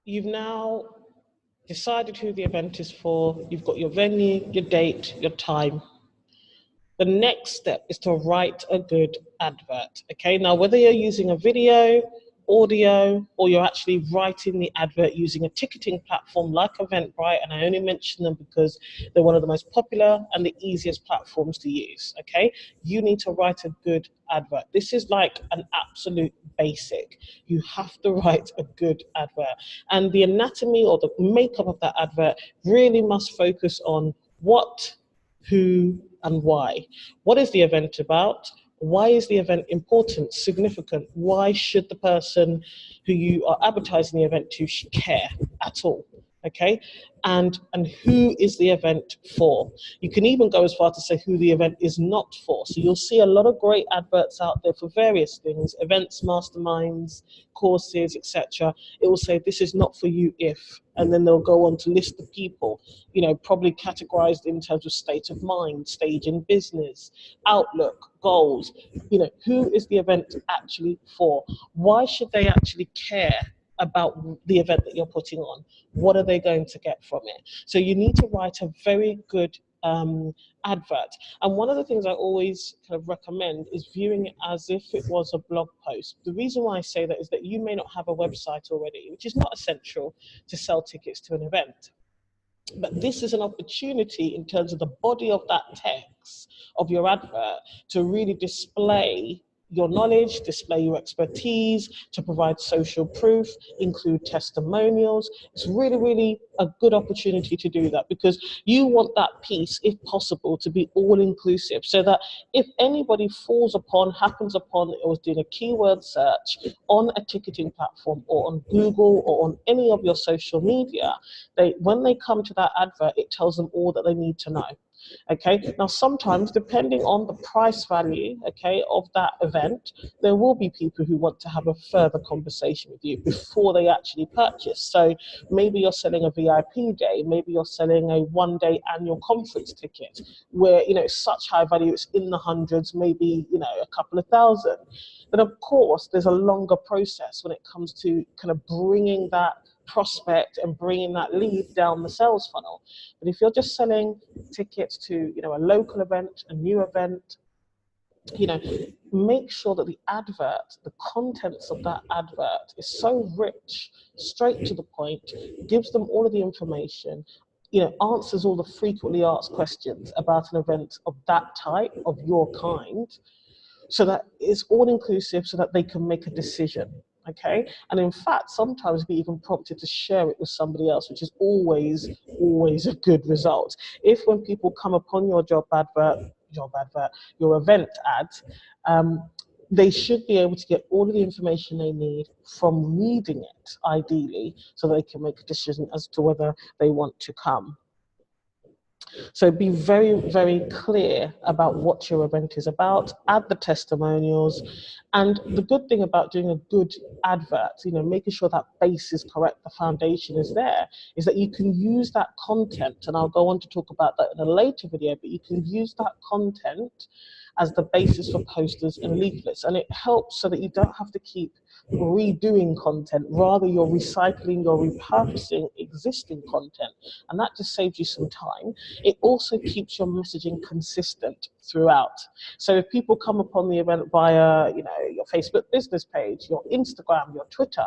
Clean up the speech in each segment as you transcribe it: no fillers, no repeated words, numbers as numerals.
you've now decided who the event is for, you've got your venue, your date, your time. The next step is to write a good advert. Okay, now whether you're using a video, audio, or you're actually writing the advert using a ticketing platform like Eventbrite, and I only mention them because they're one of the most popular and the easiest platforms to use. Okay, you need to write a good advert. This is like an absolute basic. You have to write a good advert, and the anatomy or the makeup of that advert really must focus on what, who, and why. What is the event about? Why is the event important, significant? Why should the person who you are advertising the event to care at all? Okay, and who is the event for? You can even go as far to say who the event is not for. So you'll see a lot of great adverts out there for various things, events, masterminds, courses, etc. It will say this is not for you if, and then they'll go on to list the people, you know, probably categorized in terms of state of mind, stage in business, outlook, goals. You know, who is the event actually for? Why should they actually care about the event that you're putting on? What are they going to get from it? So you need to write a very good advert. And one of the things I always kind of recommend is viewing it as if it was a blog post. The reason why I say that is that you may not have a website already, which is not essential to sell tickets to an event. But this is an opportunity in terms of the body of that text of your advert to really display your knowledge, display your expertise, to provide social proof, include testimonials. It's really, really a good opportunity to do that, because you want that piece, if possible, to be all inclusive, so that if anybody happens upon, or was doing a keyword search on a ticketing platform or on Google or on any of your social media, when they come to that advert, it tells them all that they need to know. Okay, now sometimes depending on the price value, okay, of that event, there will be people who want to have a further conversation with you before they actually purchase. So maybe you're selling a VIP day, maybe you're selling a one-day annual conference ticket where, you know, it's such high value, it's in the hundreds, maybe, you know, a couple of thousand. But of course, there's a longer process when it comes to kind of bringing that prospect and bringing that lead down the sales funnel. But if you're just selling tickets to, you know, a local event, a new event, you know, make sure that the advert, the contents of that advert is so rich, straight to the point, gives them all of the information, you know, answers all the frequently asked questions about an event of that type, of your kind, so that it's all inclusive, so that they can make a decision. Okay, and in fact, sometimes be even prompted to share it with somebody else, which is always a good result. If when people come upon your your event ad, they should be able to get all of the information they need from reading it, ideally, so they can make a decision as to whether they want to come. So be very, very clear about what your event is about, add the testimonials. And the good thing about doing a good advert, you know, making sure that base is correct, the foundation is there, is that you can use that content, and I'll go on to talk about that in a later video, but you can use that content as the basis for posters and leaflets. And it helps so that you don't have to keep redoing content, rather you're recycling, you're repurposing existing content, and that just saves you some time. It also keeps your messaging consistent throughout. So if people come upon the event via, you know, your Facebook business page, your Instagram, your Twitter,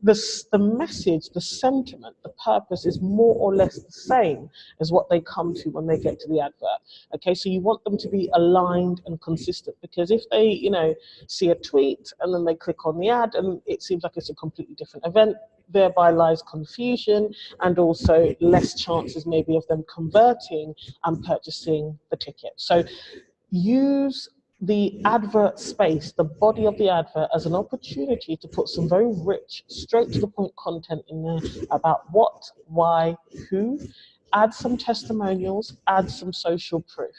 the message, the sentiment, the purpose is more or less the same as what they come to when they get to the advert. Okay, so you want them to be aligned and consistent, because if they, you know, see a tweet and then they click on the ad and it seems like it's a completely different event, thereby lies confusion and also less chances maybe of them converting and purchasing the ticket. So use the advert space, the body of the advert, as an opportunity to put some very rich, straight to the point content in there about what, why, who. Add some testimonials, add some social proof.